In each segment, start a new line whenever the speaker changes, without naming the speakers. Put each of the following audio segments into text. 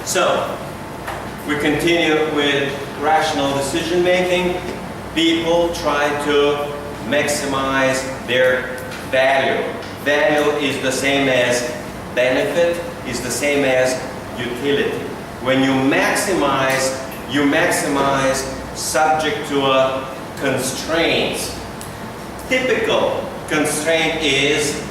So, we continue with rational decision making. People try to maximize their value. Value is the same as benefit, is the same as utility. When you maximize subject to a constraint. Typical constraint is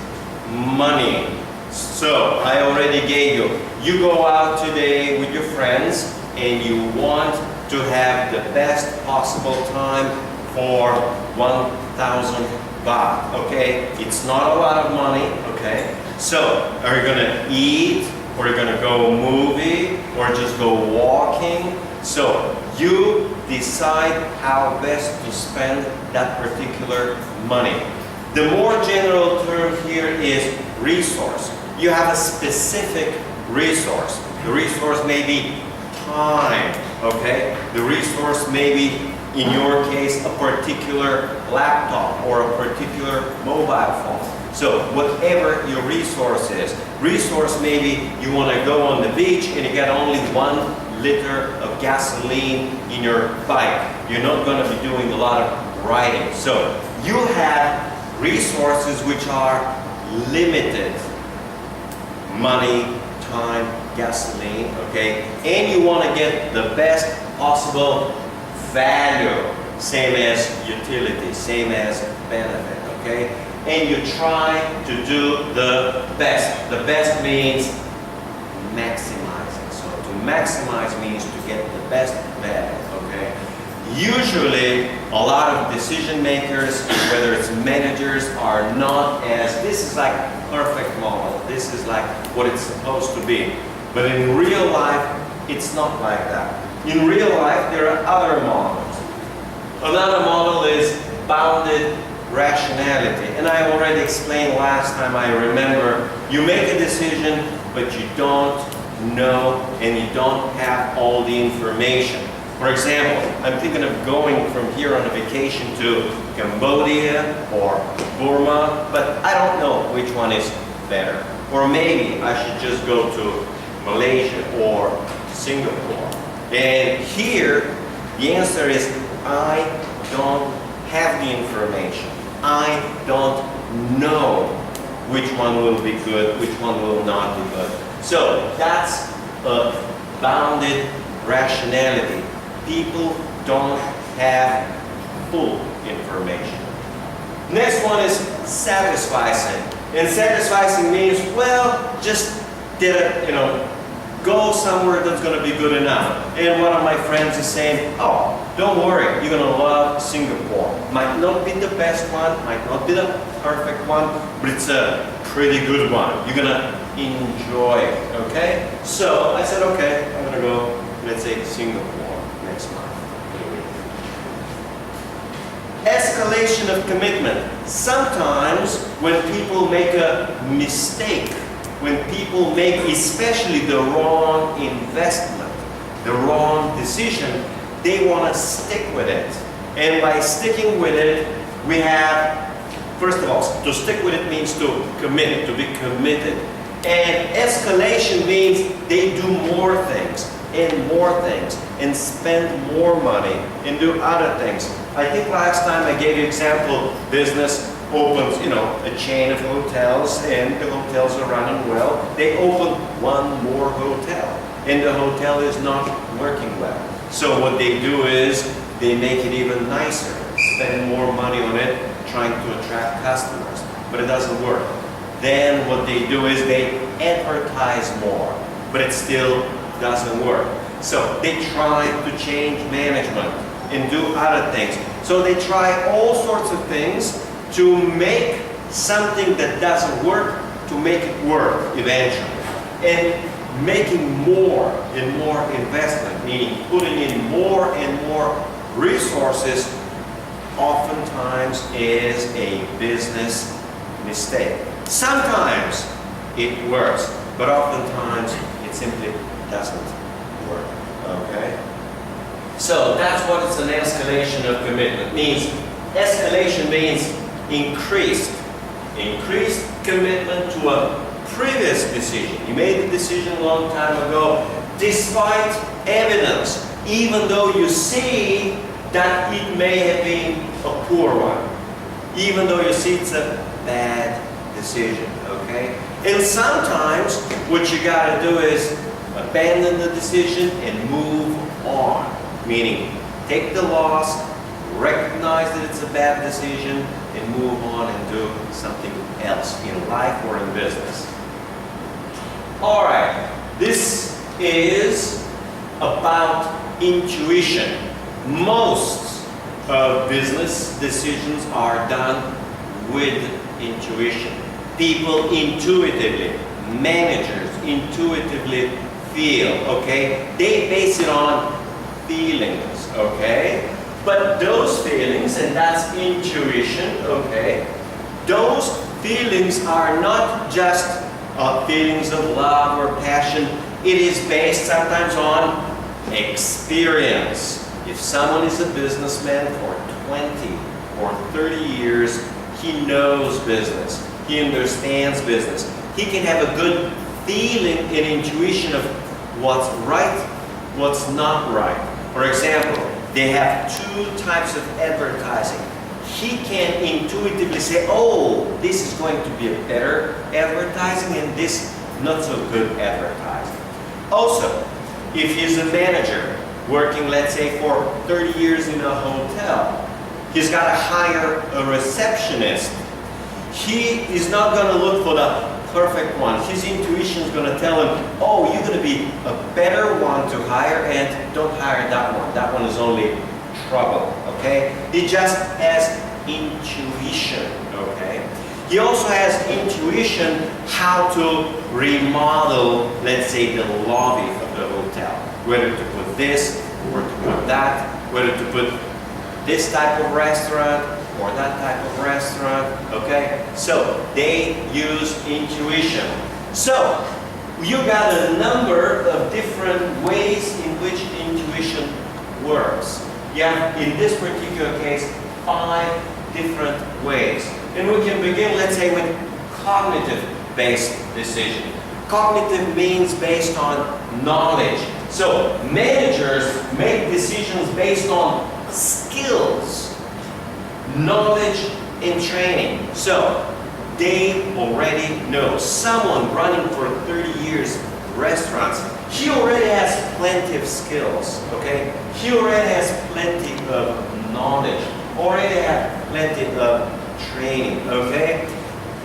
money. So, I already gave you. You go out today with your friends and you want to have the best possible time for 1,000 baht, okay? It's not a lot of money, okay? So, are you gonna eat, or are you gonna go movie, or just go walking? So, you decide how best to spend that particular money. The more general term here is resource. You have a specific resource. The resource may be time, okay? The resource may be, in your case, a particular laptop or a particular mobile phone. So whatever your resource is, maybe you want to go on the beach and you get only 1 liter of gasoline in your bike. You're not going to be doing a lot of riding. So you have resources which are limited. Money, time, gasoline, okay? And you want to get the best possible value, same as utility, same as benefit, okay? And you try to do the best. The best means maximizing. So to maximize means to get the best value, okay? Usually, a lot of decision makers, whether it's managers, are not as, this is like perfect model. This is like what it's supposed to be. But in real life, it's not like that. In real life, there are other models. Another model is bounded rationality. And I already explained last time, I remember, you make a decision, but you don't know and you don't have all the information. For example, I'm thinking of going from here on a vacation to Cambodia or Burma, but I don't know which one is better. Or maybe I should just go to Malaysia or Singapore. And here, the answer is I don't have the information. I don't know which one will be good, which one will not be good. So that's a bounded rationality. People don't have full information. Next one is satisficing. And satisficing means, well, just get it, go somewhere that's going to be good enough. And one of my friends is saying, oh, don't worry, you're going to love Singapore. Might not be the best one, might not be the perfect one, but it's a pretty good one. You're going to enjoy it, okay? So I said, okay, I'm going to go, let's say, Singapore next month. Escalation of commitment. Sometimes when people make a mistake, when people make especially the wrong investment, the wrong decision, they want to stick with it. And by sticking with it, we have, first of all, to stick with it means to commit, to be committed. And escalation means they do more things, and spend more money, and do other things. I think last time I gave you example, business opens, a chain of hotels, and the hotels are running well. They open one more hotel, and the hotel is not working well. So what they do is they make it even nicer, spend more money on it, trying to attract customers, but it doesn't work. Then what they do is they advertise more, but it still doesn't work. So they try to change management and do other things. So they try all sorts of things to make something that doesn't work, to make it work eventually. And making more and more investment, meaning putting in more and more resources, oftentimes is a business mistake. Sometimes it works, but oftentimes it simply doesn't work, okay? So that's what it's an escalation of commitment means. Escalation means increased commitment to a previous decision. You made the decision a long time ago, despite evidence, even though you see that it may have been a poor one, even though you see it's a bad decision, okay? And sometimes what you gotta do is abandon the decision and move on, meaning take the loss, recognize that it's a bad decision, and move on and do something else in life or in business. All right, this is about intuition. Most of business decisions are done with intuition. People intuitively, managers intuitively feel, okay? They base it on feelings, okay? But those feelings, and that's intuition, okay? Those feelings are not just feelings of love or passion. It is based sometimes on experience. If someone is a businessman for 20 or 30 years, he knows business. He understands business. He can have a good feeling and intuition of what's right, what's not right. For example, they have two types of advertising. He can intuitively say, oh, this is going to be a better advertising and this not so good advertising. Also, if he's a manager working, let's say, for 30 years in a hotel, he's got to hire a receptionist. He is not going to look for the perfect one. His intuition is going to tell him, oh, you're going to be a better one to hire and don't hire that one. That one is only trouble, okay? He just has intuition, okay? He also has intuition how to remodel, let's say, the lobby of the hotel. Whether to put this or to put that, whether to put this type of restaurant or that type of restaurant, okay? So they use intuition. So you got a number of different ways in which intuition works. Yeah, in this particular case, 5 different ways. And we can begin, let's say, with cognitive-based decision. Cognitive means based on knowledge. So managers make decisions based on skills, knowledge, and training. So they already know. Someone running for 30 years restaurants, he already has plenty of skills, okay? He already has plenty of knowledge, already has plenty of training, okay?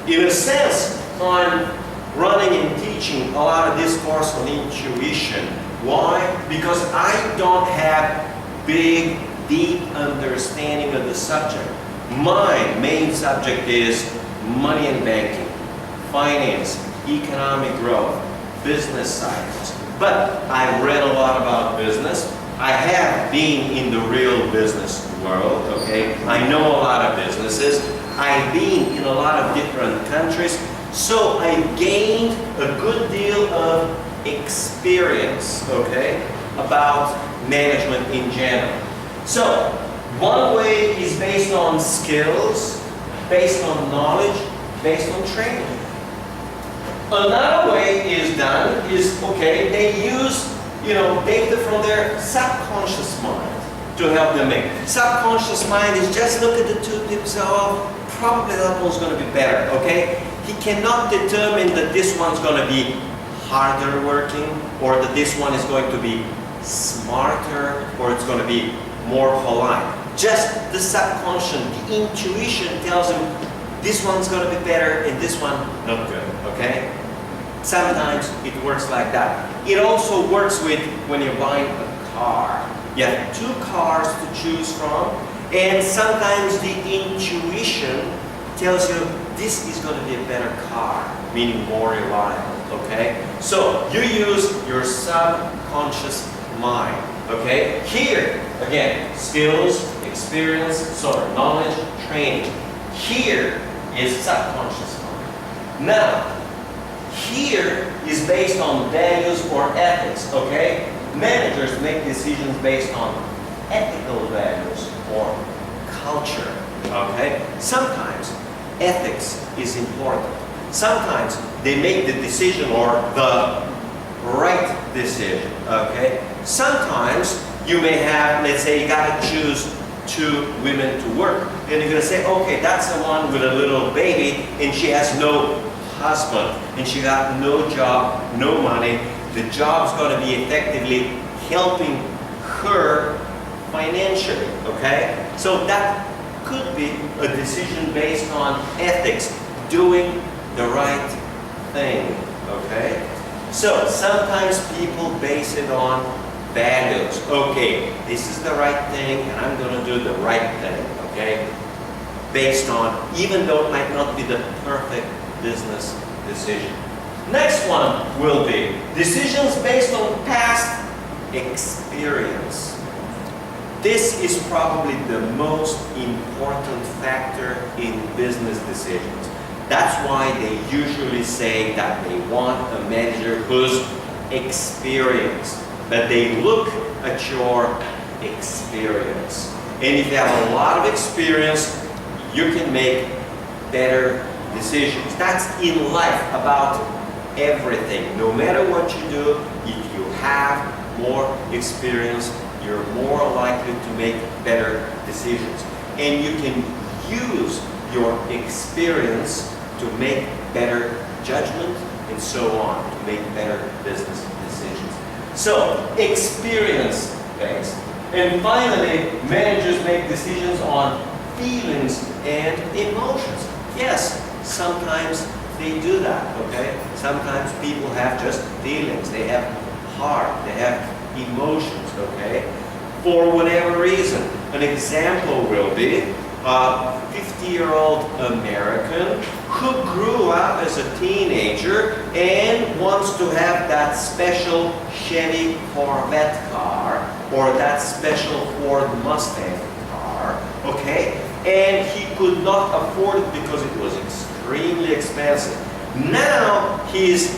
In a sense, I'm running and teaching a lot of this course on intuition. Why? Because I don't have big, deep understanding of the subject. My main subject is money and banking, finance, economic growth, business science. But I've read a lot about business. I have been in the real business world, okay? I know a lot of businesses. I've been in a lot of different countries. So I gained a good deal of experience, okay, about management in general. So one way is based on skills, based on knowledge, based on training. Another way is done is, okay, they use, data from their subconscious mind to help them make. Subconscious mind is just look at the two tips, oh, probably that one's going to be better, okay? He cannot determine that this one's going to be harder working or that this one is going to be smarter or it's going to be more polite. Just the subconscious, the intuition tells him this one's going to be better and this one not good, okay? Sometimes it works like that. It also works with when you're buying a car. You have 2 cars to choose from and sometimes the intuition tells you this is going to be a better car, meaning more reliable, okay? So you use your subconscious mind, okay? Here, again, skills, experience, knowledge, training. Here is subconscious mind. Now, here is based on values or ethics, okay? Managers make decisions based on ethical values or culture, okay? Sometimes ethics is important. Sometimes they make the decision or the right decision, okay? Sometimes you may have, let's say you gotta choose two women to work, and you're gonna say, okay, that's the one with a little baby, and she has no husband, and she got no job, no money. The job's gonna be effectively helping her financially, okay? So that could be a decision based on ethics, doing the right thing, okay? So sometimes people base it on values. Okay, this is the right thing and I'm gonna do the right thing, okay? Based on, even though it might not be the perfect business decision. Next one will be decisions based on past experience. This is probably the most important factor in business decisions. That's why they usually say that they want a manager who's experienced, that they look at your experience. And if you have a lot of experience, you can make better decisions. That's in life about everything. No matter what you do, if you have more experience, you're more likely to make better decisions. And you can use your experience to make better judgment and so on, to make better business decisions. So, experience based. And finally, managers make decisions on feelings and emotions. Yes, sometimes they do that, okay? Sometimes people have just feelings, they have heart, they have emotions, okay? For whatever reason. An example will be a 50-year-old American who grew up as a teenager and wants to have that special Chevy Corvette car or that special Ford Mustang car, okay? And he could not afford it because it was extremely expensive. Now he's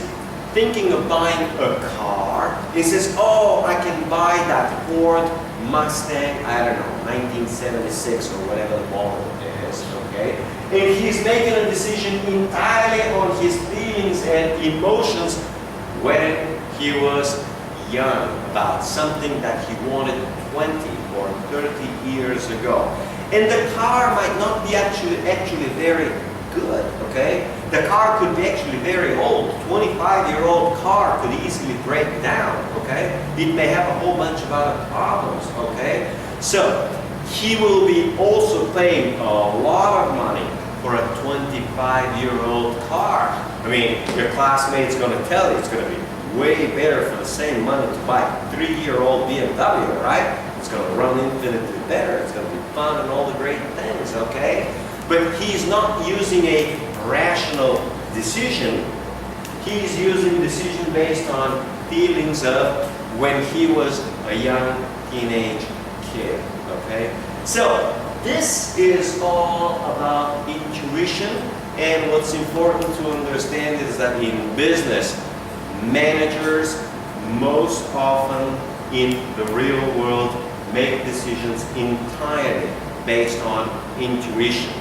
thinking of buying a car. He says, oh, I can buy that Ford Mustang, I don't know, 1976 or whatever the model is, okay? And he's making a decision entirely on his feelings and emotions when he was young about something that he wanted 20 or 30 years ago. And the car might not be actually very good, okay? The car could be actually very old. 25-year-old car could easily break down, okay? It may have a whole bunch of other problems, okay? So, he will be also paying a lot of money for a 25-year-old car. I mean, your classmate's going to tell you it's going to be way better for the same money to buy a 3-year-old BMW, right? It's going to run infinitely better. It's going to be fun and all the great things, okay? But he's not using a rational decision. He's using decision based on feelings of when he was a young teenage kid, okay? So, this is all about intuition, and what's important to understand is that in business, managers most often in the real world make decisions entirely based on intuition.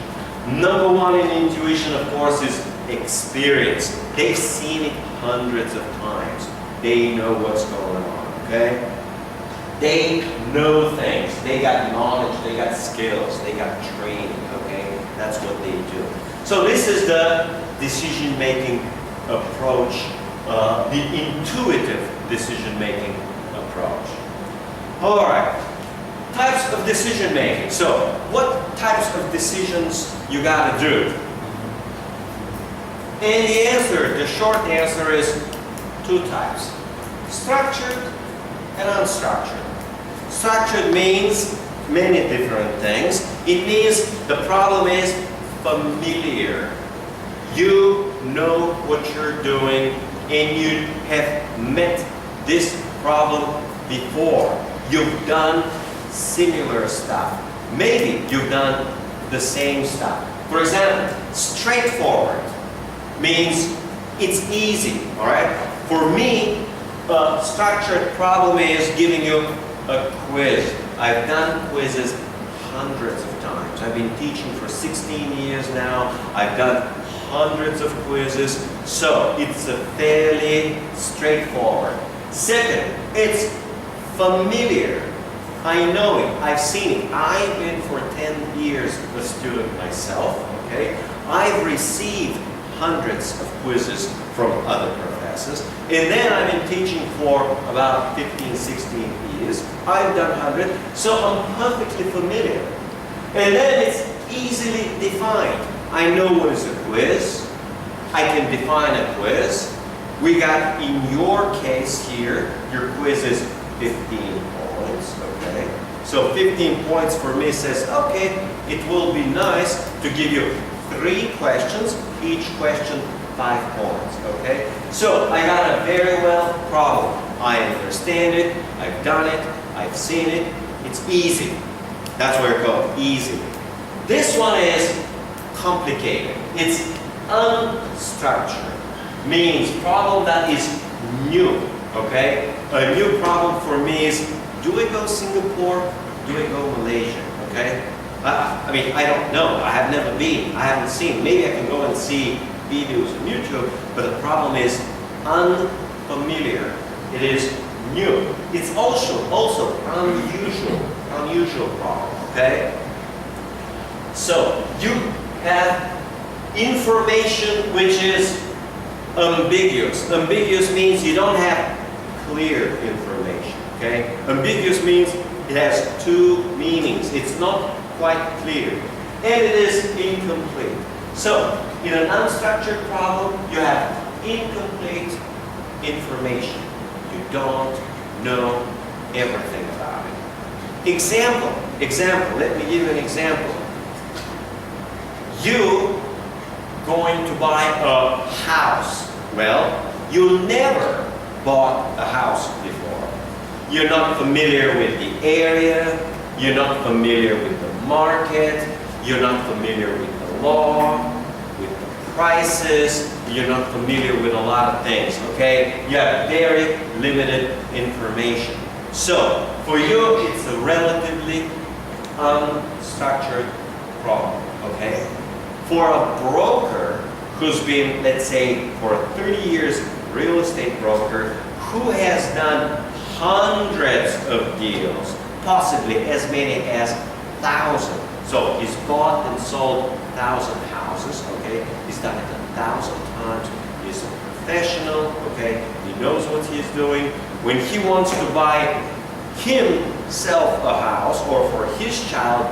Number one in intuition, of course, is experience. They've seen it hundreds of times. They know what's going on, okay? They know things. They got knowledge, they got skills, they got training, okay? That's what they do. So this is the decision-making approach, the intuitive decision-making approach. All right. Types of decision making. So, what types of decisions you gotta do? And the answer, the short answer is two types. Structured and unstructured. Structured means many different things. It means the problem is familiar. You know what you're doing and you have met this problem before. You've done similar stuff. Maybe you've done the same stuff. For example, straightforward means it's easy, all right? For me, a structured problem is giving you a quiz. I've done quizzes hundreds of times. I've been teaching for 16 years now. I've done hundreds of quizzes, so it's a fairly straightforward. Second, it's familiar. I know it, I've seen it. I've been for 10 years a student myself, okay? I've received hundreds of quizzes from other professors, and then I've been teaching for about 15, 16 years. I've done 100, so I'm perfectly familiar. And then it's easily defined. I know what is a quiz. I can define a quiz. We got, in your case here, your quiz is 15 points, okay? So 15 points for me says, okay, it will be nice to give you 3 questions, each question 5 points, okay? So I got a very well problem. I understand it, I've done it, I've seen it, it's easy. That's where it goes, easy. This one is complicated. It's unstructured. Means problem that is new, okay? A new problem for me is, do I go Singapore? Do I go Malaysia, okay? I mean, I don't know. I have never been. I haven't seen. Maybe I can go and see videos on YouTube, but the problem is unfamiliar. It is new. It's also unusual problem, okay? So you have information which is ambiguous. Ambiguous means you don't have clear information, okay? Ambiguous means it has 2 meanings. It's not quite clear, and it is incomplete. So in an unstructured problem, you have incomplete information. You don't know everything about it. Example, let me give you an example. You going to buy a house. Well, you never bought a house before. You're not familiar with the area, you're not familiar with the market, you're not familiar with the law, with the prices, you're not familiar with a lot of things, okay? You have very limited information. So, for you, it's a relatively unstructured problem, okay? For a broker who's been, let's say, for 30 years, real estate broker, who has done hundreds of deals, possibly as many as 1,000. So he's bought and sold 1,000 houses, okay? He's done it 1,000 times. He's a professional, okay? He knows what he's doing. When he wants to buy himself a house or for his child,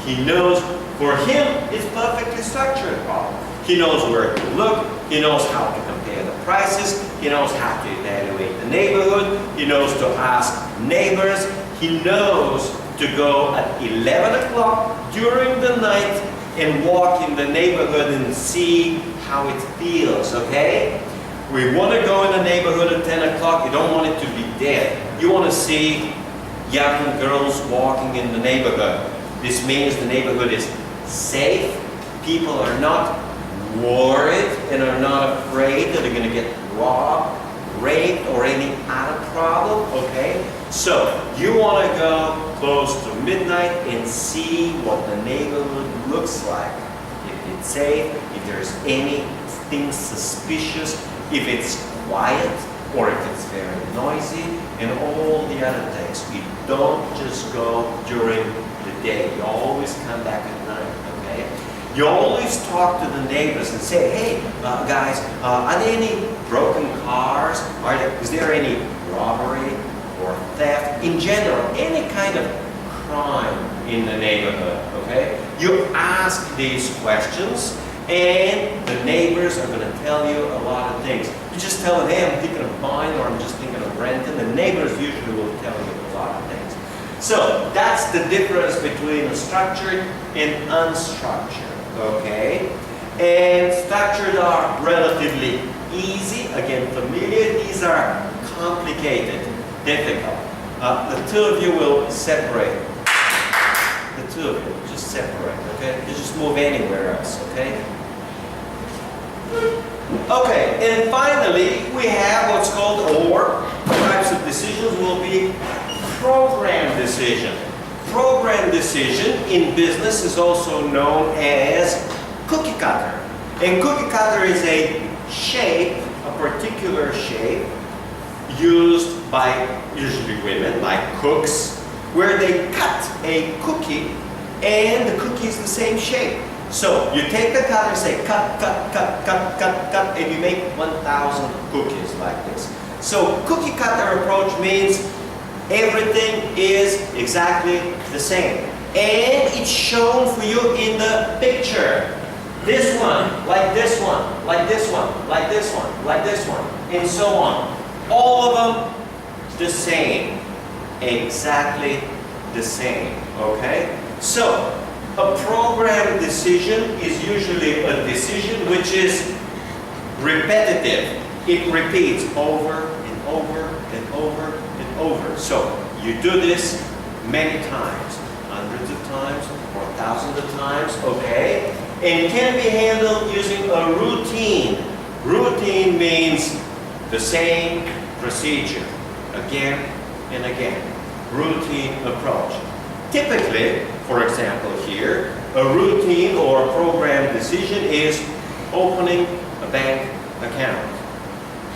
he knows for him it's perfectly structured problem. He knows where to look, he knows how to compare the prices, he knows how to evaluate the neighborhood, he knows to ask neighbors, he knows to go at 11 o'clock during the night and walk in the neighborhood and see how it feels, okay? We want to go in the neighborhood at 10 o'clock, you don't want it to be dead. You want to see young girls walking in the neighborhood. This means the neighborhood is safe, people are not worried and are not afraid that they're going to get robbed, raped, or any other problem, okay? So, you want to go close to midnight and see what the neighborhood looks like. If it's safe, if there's anything suspicious, if it's quiet, or if it's very noisy, and all the other things. We don't just go during the day. You always come back at night, okay? You always talk to the neighbors and say, hey, guys, are there any broken cars? Is there any robbery or theft? In general, any kind of crime in the neighborhood, okay? You ask these questions, and the neighbors are going to tell you a lot of things. You just tell them, hey, I'm thinking of buying or I'm just thinking of renting. The neighbors usually will tell you a lot of things. So that's the difference between a structured and unstructured, okay? And structured are relatively easy, again familiar. These are complicated, difficult. The two of you will separate. The two of you will just separate, okay? You just move anywhere else, okay? Okay, and finally, we have what's called, or types of decisions will be program decision. Program decision in business is also known as cookie cutter. And cookie cutter is a shape, a particular shape, used by usually women, like cooks, where they cut a cookie and the cookie is the same shape. So you take the cutter and say cut, cut, cut, cut, cut, cut, and you make 1,000 cookies like this. So cookie cutter approach means everything is exactly the same. And it's shown for you in the picture. This one, like this one, like this one, like this one, like this one, and so on. All of them the same. Exactly the same. Okay? So, a program decision is usually a decision which is repetitive. It repeats over and over and over and over. So, you do this many times, hundreds of times or thousands of times, okay? And it can be handled using a routine. Routine means the same procedure again and again. Routine approach. Typically, for example here, a routine or a program decision is opening a bank account.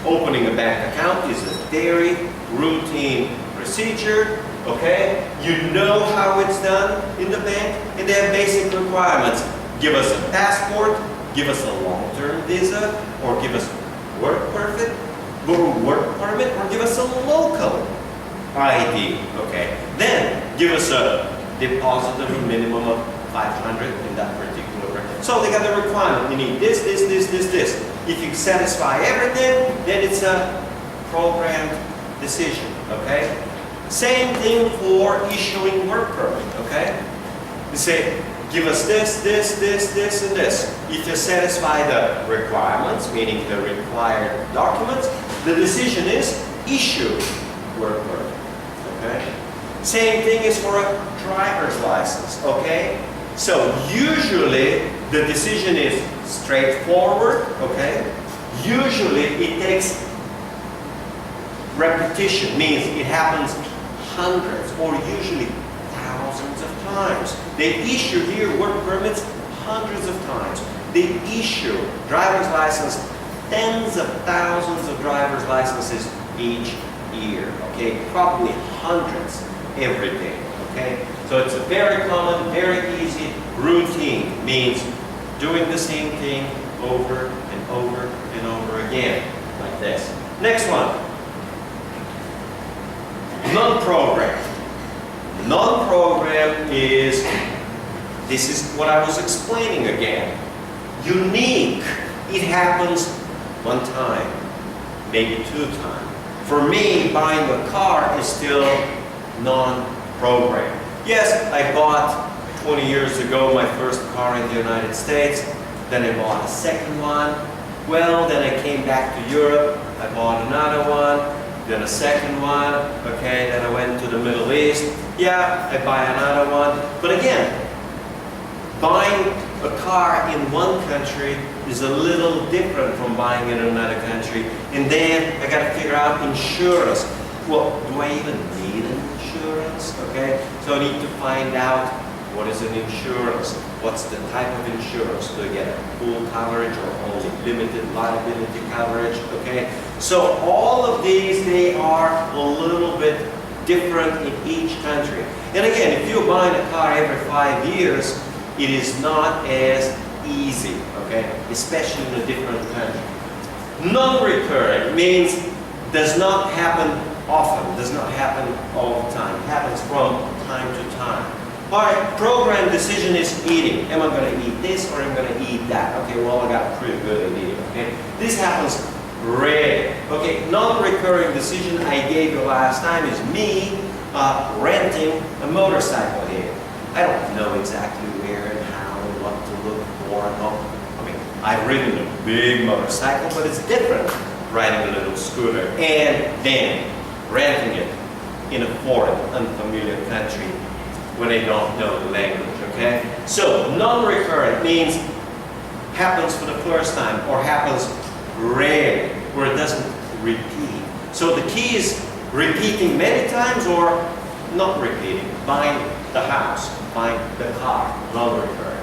Opening a bank account is a very routine procedure, okay? You know how it's done in the bank, and they have basic requirements. Give us a passport, give us a long-term visa, or give us work permit, or give us a local ID, okay? Then give us a deposit of a minimum of 500 in that particular record. So they got the requirement. You need this, this, this, this, this. If you satisfy everything, then it's a programmed decision, okay? Same thing for issuing work permit, okay? You say, give us this, this, this, this, and this. If you satisfy the requirements, meaning the required documents, the decision is issue work permit, okay? Same thing is for a driver's license, okay? So usually the decision is straightforward, okay? Usually it takes repetition, means it happens hundreds or usually thousands of times. They issue here work permits hundreds of times. They issue driver's license, tens of thousands of driver's licenses each year, okay? Probably hundreds every day, okay? So it's a very common, very easy routine, means doing the same thing over and over and over again, like this. Next one. Non-program. Non-program is, this is what I was explaining again. Unique. It happens one time, maybe two times. For me, buying a car is still non-program. Yes, I bought 20 years ago my first car in the United States. Then I bought a second one. Well, then I came back to Europe. I bought another one. Then a second one. Okay, then I went to the Middle East. Yeah, I buy another one. But again, buying a car in one country is a little different from buying it in another country. And then I got to figure out insurance. Well, do I even need an insurance? Okay, so I need to find out what is an insurance, what's the type of insurance. Do I get a full coverage or only limited liability coverage? Okay, so all of these, they are a little bit different in each country. And again, if you're buying a car every 5 years, it is not as easy, okay, especially in a different country. Non-recurring means does not happen often, does not happen all the time. It happens from time to time. All right, program decision is eating. Am I going to eat this or am I going to eat that? Okay, well, I got pretty good at eating, okay? This happens rarely. Okay, non-recurring decision I gave you last time is me renting a motorcycle here. I don't know exactly where and how and what to look for. I mean, I've ridden a big motorcycle, but it's different riding a little scooter and then renting it in a foreign, unfamiliar country when they don't know the language, okay? So, non-recurrent means happens for the first time or happens rarely, where it doesn't repeat. So the key is repeating many times or not repeating. Buying the house, buying the car, non-recurrent.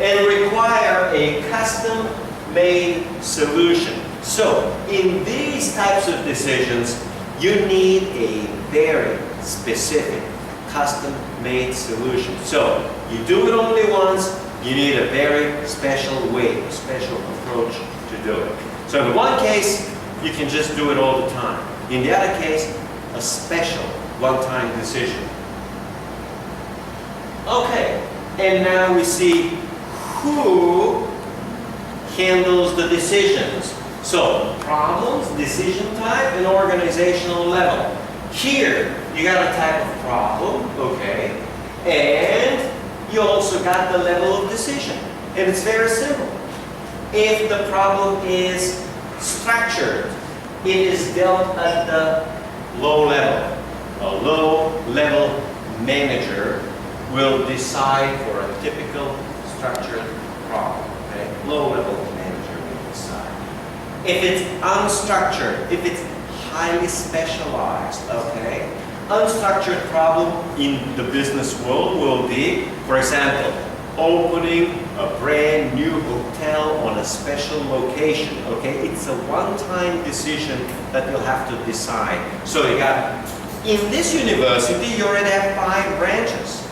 And require a custom custom-made solution. So, in these types of decisions, you need a very specific, custom-made solution. So, you do it only once, you need a very special way, a special approach to do it. So, in one case, you can just do it all the time. In the other case, a special one-time decision. Okay, and now we see who handles the decisions. So, problems, decision type, and organizational level. Here, you got a type of problem, okay, and you also got the level of decision. And it's very simple. If the problem is structured, it is dealt at the low level. A low-level manager will decide for a typical structured problem. Okay? Low-level manager will decide. If it's unstructured, if it's highly specialized, okay, unstructured problem in the business world will be, for example, opening a brand new hotel on a special location, okay? It's a one-time decision that you'll have to decide. So you got, in this university, you already have 5 branches.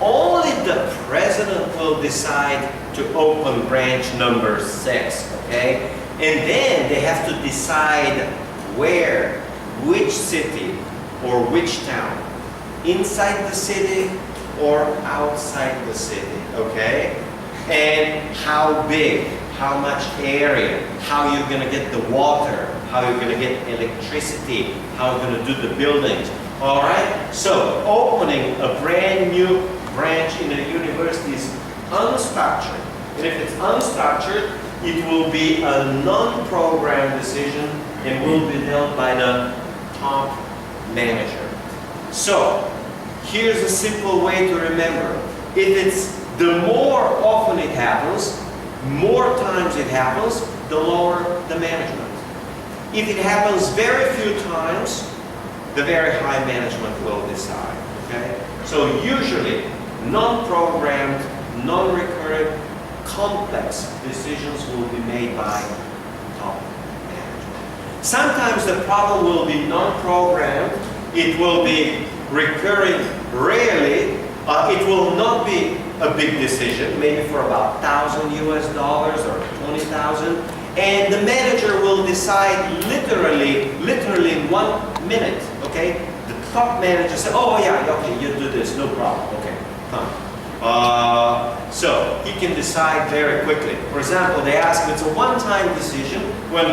Only the president will decide to open branch number 6, okay? And then they have to decide where, which city, or which town. Inside the city or outside the city, okay? And how big, how much area, how you're gonna get the water, how you're gonna get electricity, how you're gonna do the buildings, all right? So opening a brand new branch in a university is unstructured. And if it's unstructured, it will be a non-programmed decision and will be dealt by the top manager. So, here's a simple way to remember. If it's the more often it happens, more times it happens, the lower the management. If it happens very few times, the very high management will decide. Okay? So usually, non-programmed, non-recurrent, complex decisions will be made by top management. Sometimes the problem will be non-programmed. It will be recurring rarely. It will not be a big decision, maybe for about $1,000 US or 20,000. And the manager will decide literally in 1 minute, okay? The top manager says, oh yeah, okay, you do this, no problem, okay, fine. So he can decide very quickly. For example, they ask him, it's a one-time decision when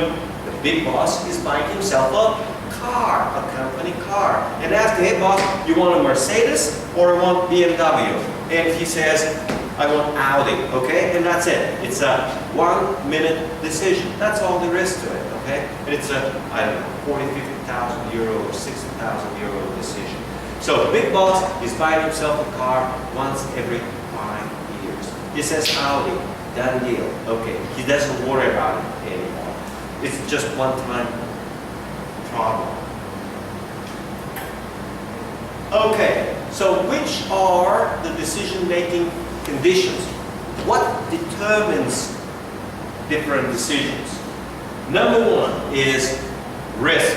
the big boss is buying himself a car, a company car. And ask him, hey boss, you want a Mercedes or you want BMW? And he says, I want Audi, okay? And that's it. It's a 1 minute decision. That's all there is to it, okay? And it's a, I don't know, 40, 50,000 euro or 60,000 euro decision. So the big boss is buying himself a car once every 5 years. He says Audi, done deal. Okay, he doesn't worry about it anymore. It's just one-time problem. Okay, so which are the decision-making conditions? What determines different decisions? Number 1 is risk.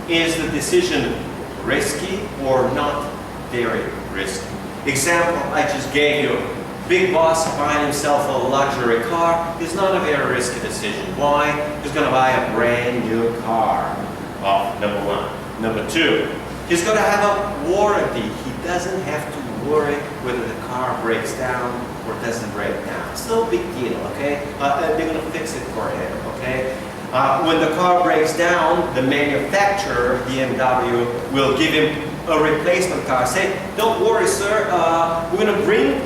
Is the decision risky or not very risky? Example I just gave you, big boss buying himself a luxury car is not a very risky decision. Why? He's going to buy a brand new car. Well, number 1. Number 2, he's going to have a warranty. He doesn't have to worry whether the car breaks down or doesn't break down. It's no big deal, okay? They're going to fix it for him, okay? When the car breaks down, the manufacturer, BMW, will give him a replacement car. Say, don't worry, sir, we're going to bring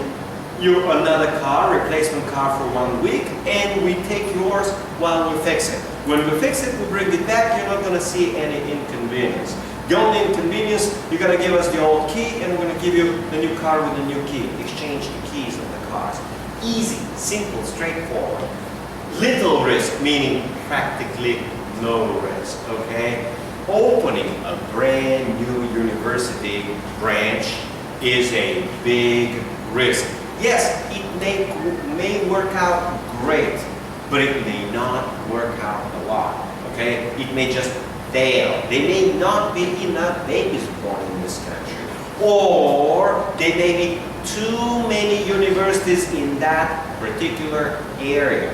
you another car, replacement car for 1 week, and we take yours while we fix it. When we fix it, we bring it back, you're not going to see any inconvenience. The only inconvenience, you're going to give us the old key, and we're going to give you the new car with the new key. Exchange the keys of the cars. Easy, simple, straightforward. Little risk, meaning practically no risk, okay? Opening a brand new university branch is a big risk. Yes, it may work out great, but it may not work out a lot, okay? It may just fail. There may not be enough babies born in this country. Or there may be too many universities in that particular area,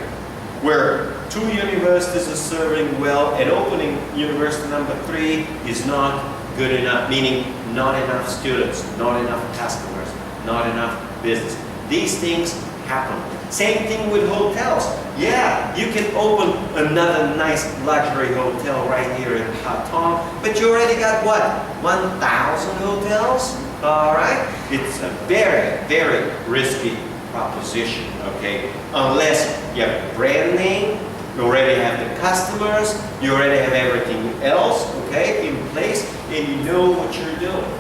where 2 universities are serving well and opening university number 3 is not good enough, meaning not enough students, not enough customers, not enough business. These things happen. Same thing with hotels. Yeah, you can open another nice luxury hotel right here in Patong, but you already got what? 1,000 hotels? All right? It's a very, very risky proposition, okay? Unless you have a brand name, you already have the customers, you already have everything else, okay, in place, and you know what you're doing.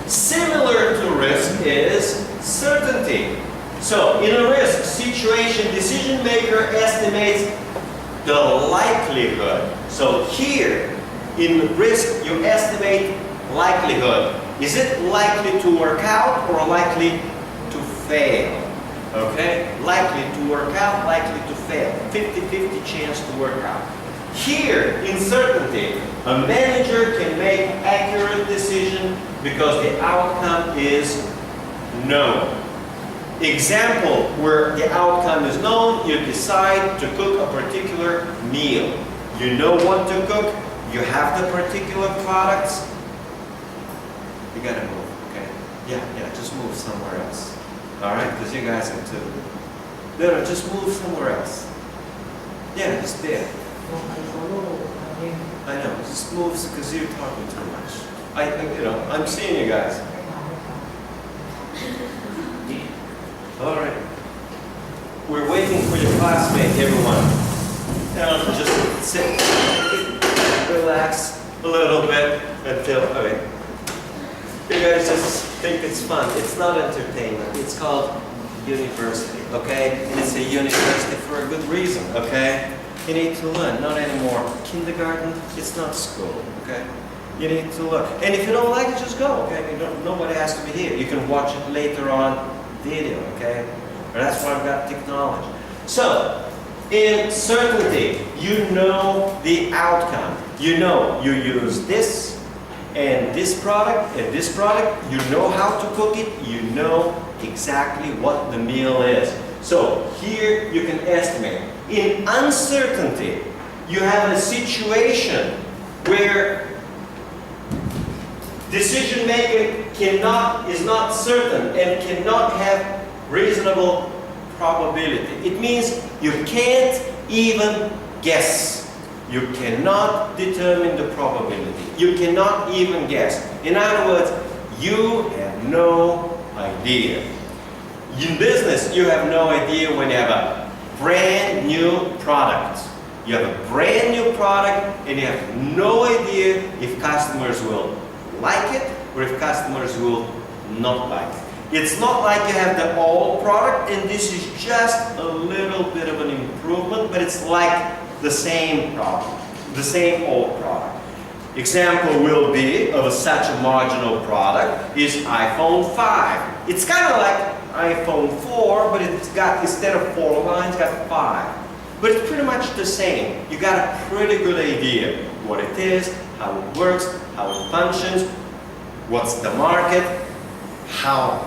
Similar to risk is certainty. So, in a risk situation, decision maker estimates the likelihood. So here, in risk, you estimate likelihood. Is it likely to work out or likely to fail? Okay? Likely to work out, likely to fail. 50-50 chance to work out. Here, in certainty, a manager can make accurate decision because the outcome is known. Example where the outcome is known, you decide to cook a particular meal. You know what to cook, you have the particular products, you gotta move, okay? Yeah, just move somewhere else. Alright, because you guys are too. No, just move somewhere else. Yeah, just there. I know, just move because you're talking too much. I'm seeing you guys. Alright. We're waiting for your classmate, everyone. Now just sit, relax a little bit until, okay. You guys just think it's fun. It's not entertainment. It's called university, okay? And it's a university for a good reason, okay? You need to learn, not anymore. Kindergarten, it's not school, okay? You need to learn. And if you don't like it, just go, okay? Nobody has to be here. You can watch it later on video, okay? That's why I've got technology. So, in certainty, you know the outcome. You know you use this and this product, you know how to cook it, you know exactly what the meal is. So here you can estimate. In uncertainty, you have a situation where decision making is not certain and cannot have reasonable probability. It means you can't even guess. You cannot determine the probability. You cannot even guess. In other words, you have no idea. In business, you have no idea when you have a brand new product. You have a brand new product and you have no idea if customers will like it or if customers will not like it. It's not like you have the old product and this is just a little bit of an improvement, but it's like the same product, the same old product. Example will be of such a marginal product is iPhone 5. It's kind of like iPhone 4, but it's got, instead of 4 lines, got 5. But it's pretty much the same. You got a pretty good idea what it is, how it works, how it functions, what's the market,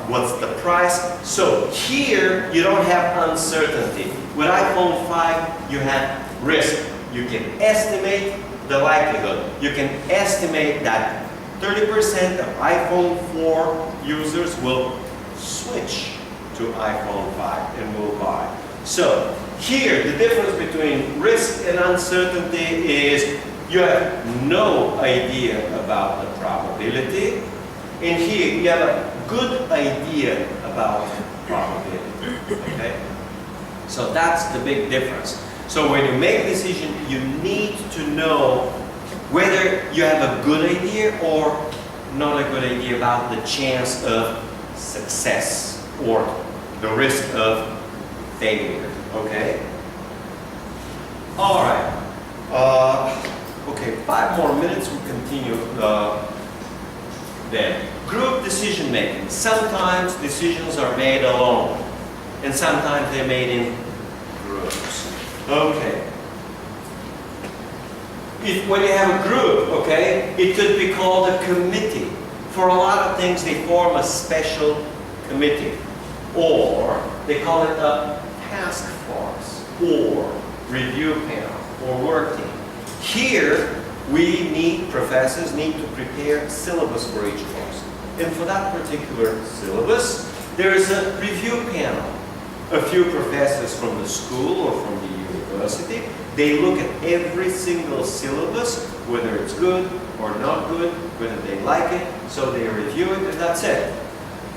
what's the price. So here you don't have uncertainty. With iPhone 5 you have risk. You can estimate the likelihood. You can estimate that 30% of iPhone 4 users will switch to iPhone 5 and will buy. So here the difference between risk and uncertainty is you have no idea about the probability, and here you have a good idea about probability. Okay? So that's the big difference. So when you make a decision, you need to know whether you have a good idea or not a good idea about the chance of success or the risk of failure. Okay? All right. Okay, 5 more minutes. We'll continue then. Group decision making. Sometimes decisions are made alone, and sometimes they're made in group. midterms. Okay. When you have a group, okay, it could be called a committee. For a lot of things, they form a special committee. Or they call it a task force, or review panel, or work team. Here, professors need to prepare syllabus for each course. And for that particular syllabus, there is a review panel. A few professors from the school or from the university, they look at every single syllabus, whether it's good or not good, whether they like it, so they review it, and that's it.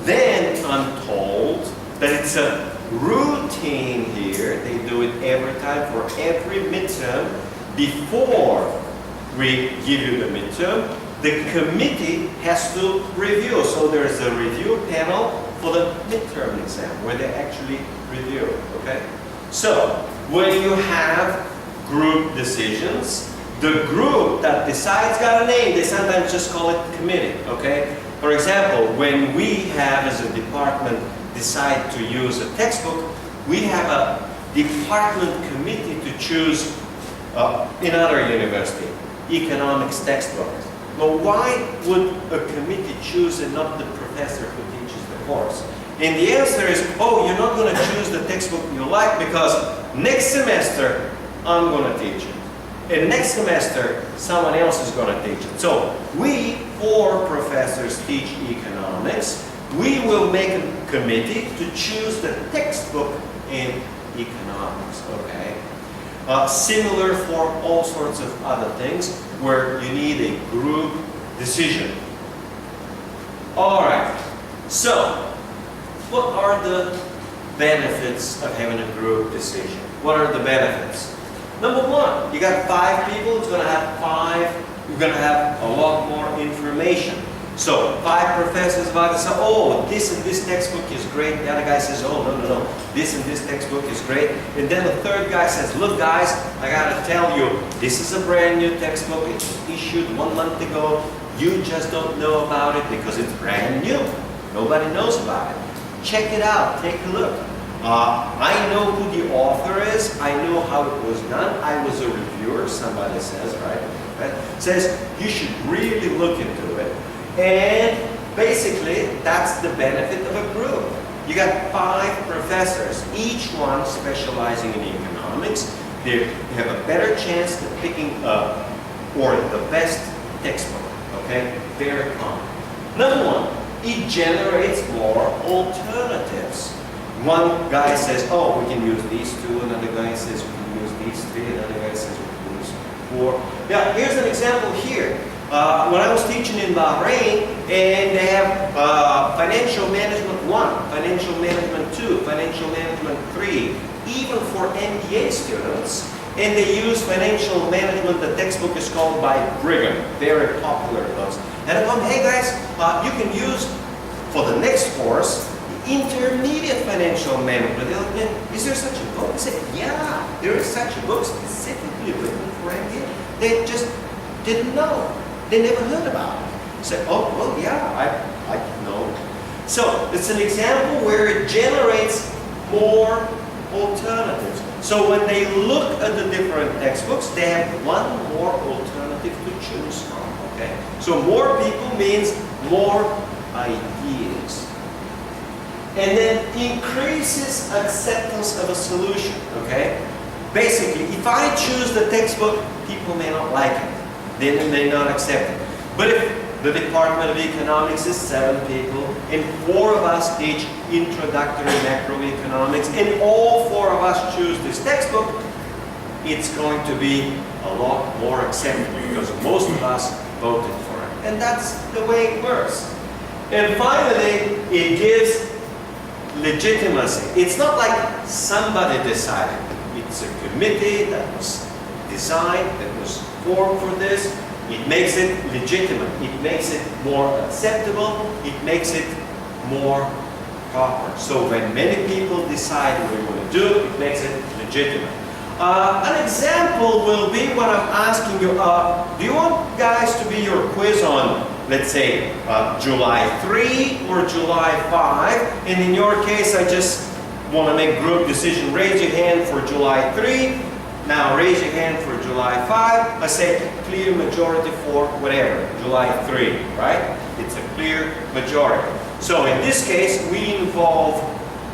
Then I'm told that it's a routine here. They do it every time for every midterm. Before we give you the midterm, the committee has to review. So there's a review panel for the midterm exam where they actually review, okay? So when you have group decisions, the group that decides got a name. They sometimes just call it committee, okay? For example, when we have as a department decide to use a textbook, we have a department committee to choose in other university, economics textbook. Now, why would a committee choose and not the professor who teaches the course? And the answer is, oh, you're not going to choose the textbook you like because next semester I'm going to teach it. And next semester someone else is going to teach it. So we, 4 professors, teach economics. We will make a committee to choose the textbook in economics, okay? Similar for all sorts of other things where you need a group decision. All right, so what are the benefits of having a group decision? What are the benefits? Number 1, you got 5 people, it's going to have 5, you're going to have a lot more information. So 5 professors about to say, oh, this and this textbook is great. The other guy says, oh, no, this and this textbook is great. And then the third guy says, look guys, I got to tell you, this is a brand new textbook. It was issued 1 month ago. You just don't know about it because it's brand new. Nobody knows about it. Check it out, take a look. I know who the author is. I know how it was done. I was a reviewer, somebody says, right? Says, you should really look into it. And basically, that's the benefit of a group. You got 5 professors, each one specializing in economics. They have a better chance of picking up or the best textbook, okay? Very common. Number 1, it generates more alternatives. One guy says, oh, we can use these 2. Another guy says, we can use these 3. Another guy says, we can use 4. Yeah, here's an example here. When I was teaching in Bahrain, and they have Financial Management 1, Financial Management 2, Financial Management 3, even for MBA students, and they use Financial Management. The textbook is called by Brigham, very popular books. And I told them, hey guys, you can use for the next course Intermediate Financial Management. They're like, is there such a book? I said, yeah, there is such a book specifically written for MBA. They just didn't know. They never heard about it. I said, oh, well, yeah, I know. So it's an example where it generates more alternatives. So when they look at the different textbooks, they have one more alternative to choose from, okay? So more people means more ideas. And then increases acceptance of a solution, okay? Basically, if I choose the textbook, people may not like it. They may not accept it. But if the Department of Economics is 7 people, and 4 of us teach introductory macroeconomics, and all 4 of us choose this textbook, it's going to be a lot more acceptable because most of us voted for it. And that's the way it works. And finally, it gives legitimacy. It's not like somebody decided. It's a committee that was designed, that was formed for this. It makes it legitimate. It makes it more acceptable. It makes it more proper. So when many people decide what we want to do, it makes it legitimate. An example will be what I'm asking you. Do you want guys to be your quiz on, let's say, July 3 or July 5? And in your case, I just want to make group decision, raise your hand for July 3. Now raise your hand for July 5. I say clear majority for whatever, July 3, right? It's a clear majority. So in this case, we involve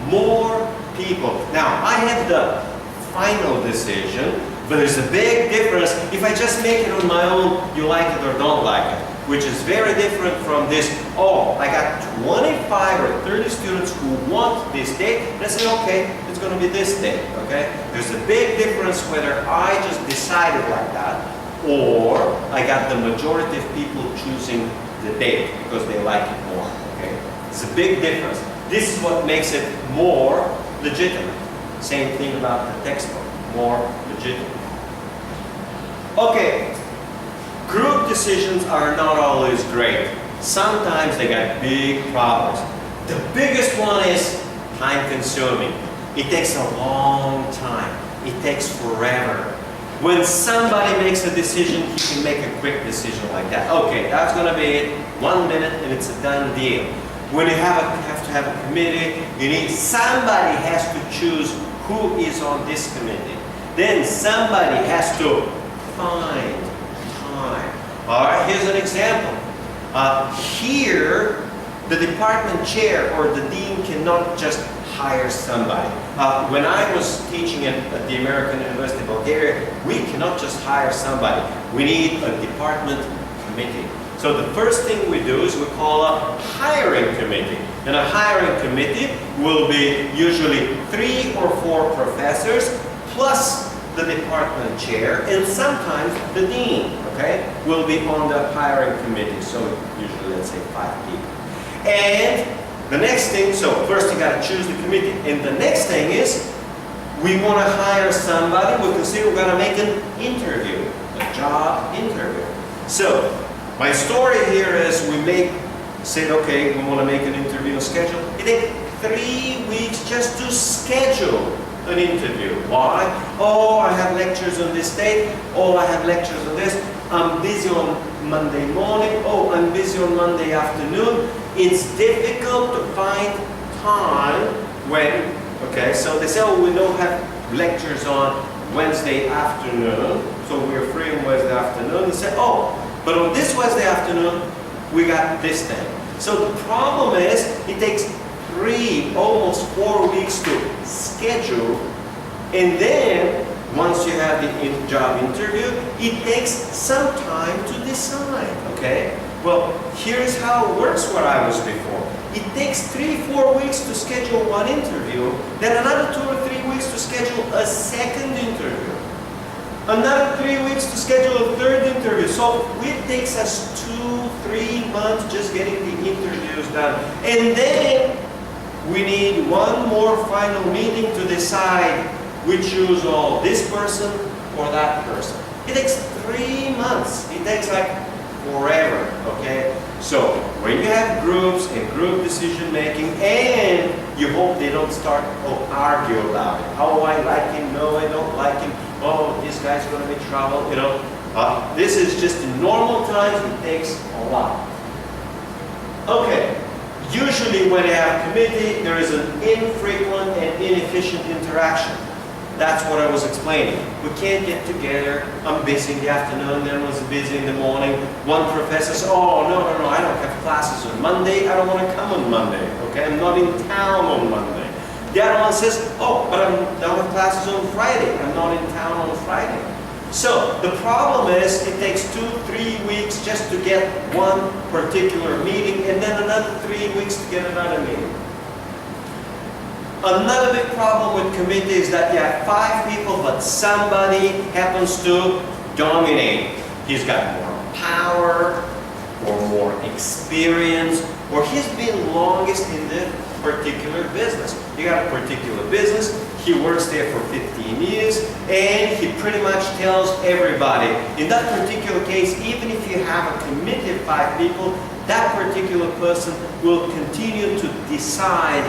more people. Now, I have the final decision, but there's a big difference. If I just make it on my own, you like it or don't like it, which is very different from this, oh, I got 25 or 30 students who want this date, and I say, okay, it's going to be this date, okay? There's a big difference whether I just decided like that, or I got the majority of people choosing the date because they like it more, okay? It's a big difference. This is what makes it more legitimate. Same thing about the textbook, more legitimate. Okay, group decisions are not always great. Sometimes they got big problems. The biggest one is time consuming. It takes a long time. It takes forever. When somebody makes a decision, he can make a quick decision like that. Okay, that's going to be it. 1 minute and it's a done deal. When you have to have a committee, somebody has to choose who is on this committee. Then somebody has to find time. All right, here's an example. Here, the department chair or the dean cannot just hire somebody. When I was teaching at the American University of Bulgaria, we cannot just hire somebody. We need a department committee. So the first thing we do is we call a hiring committee. And a hiring committee will be usually 3 or 4 professors plus the department chair, and sometimes the dean, okay, will be on the hiring committee. So usually, let's say 5 people. And the next thing, so first you got to choose the committee. And the next thing is, we want to hire somebody. We consider we're going to make an interview, a job interview. So my story here is said, okay, we want to make an interview schedule. It takes 3 weeks just to schedule an interview. Why? Oh, I have lectures on this date. Oh, I have lectures on this. I'm busy on Monday morning. Oh, I'm busy on Monday afternoon. It's difficult to find time when, okay, so they say, oh, we don't have lectures on Wednesday afternoon, so we're free on Wednesday afternoon. They say, oh, but on this Wednesday afternoon, we got this thing. So the problem is, it takes 3, almost 4 weeks to schedule, and then once you have the job interview, it takes some time to decide, okay? Well, here's how it works where I was before. It takes 3-4 weeks to schedule one interview, then another 2 or 3 weeks to schedule a second interview. Another 3 weeks to schedule a third interview. So it takes us 2-3 months just getting the interviews done. And then we need one more final meeting to decide we choose this person or that person. It takes 3 months. It takes like forever, okay? So when you have groups and group decision making, and you hope they don't start argue about it. Oh, I like him, no, I don't like him. Oh, this guy's going to be trouble, you know. This is just in normal times, it takes a lot. Okay, usually when you have committee, there is an infrequent and inefficient interaction. That's what I was explaining. We can't get together. I'm busy in the afternoon, then I was busy in the morning. One professor says, oh, no, I don't have classes on Monday. I don't want to come on Monday, okay? I'm not in town on Monday. The other one says, oh, but I don't have classes on Friday. I'm not in town on Friday. So the problem is it takes 2-3 weeks just to get one particular meeting, and then another 3 weeks to get another meeting. Another big problem with committee is that you have 5 people, but somebody happens to dominate. He's got more power, or more experience, or he's been longest in the particular business. You got a particular business, he works there for 15 years, and he pretty much tells everybody. In that particular case, even if you have a committee of 5 people, that particular person will continue to decide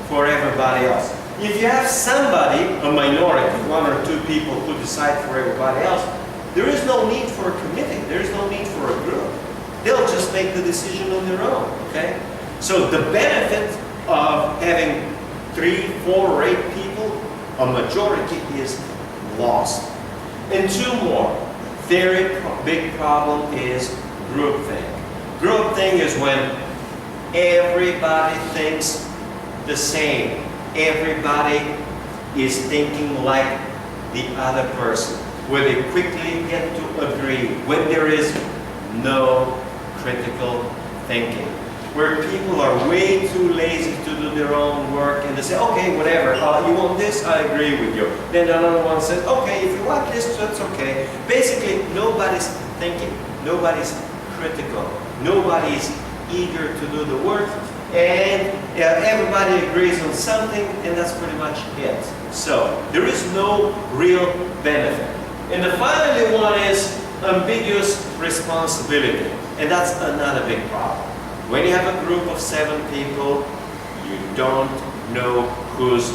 for everybody else. If you have somebody, a minority, 1 or 2 people who decide for everybody else, there is no need for a committee. There is no need for a group. They'll just make the decision on their own, okay? So the benefit of having 3, 4 rate people, a majority is lost. And 2 more. Very big problem is groupthink. Groupthink is when everybody thinks the same. Everybody is thinking like the other person, where they quickly get to agree, when there is no critical thinking, where people are way too lazy to do their own work and they say, okay, whatever, you want this, I agree with you. Then another one says, okay, if you want this, that's okay. Basically, nobody's thinking, nobody's critical, nobody's eager to do the work, and everybody agrees on something, and that's pretty much it. So, there is no real benefit. And the final one is ambiguous responsibility, and that's another big problem. When you have a group of 7 people, you don't know who's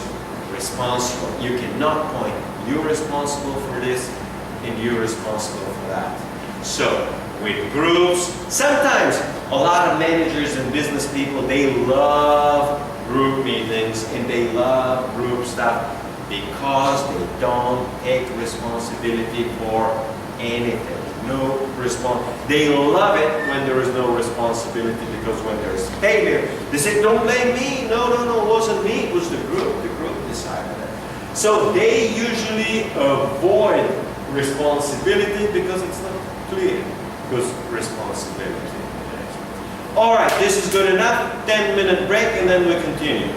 responsible. You cannot point, you're responsible for this, and you're responsible for that. So, with groups, sometimes a lot of managers and business people, they love group meetings and they love group stuff because they don't take responsibility for anything. No responsibility. They love it when there is no responsibility, because when there is failure, they say, don't blame me. No, it wasn't me, it was the group. The group decided it. So they usually avoid responsibility because it's not clear. Because responsibility. All right, this is good enough. 10-minute break and then we continue.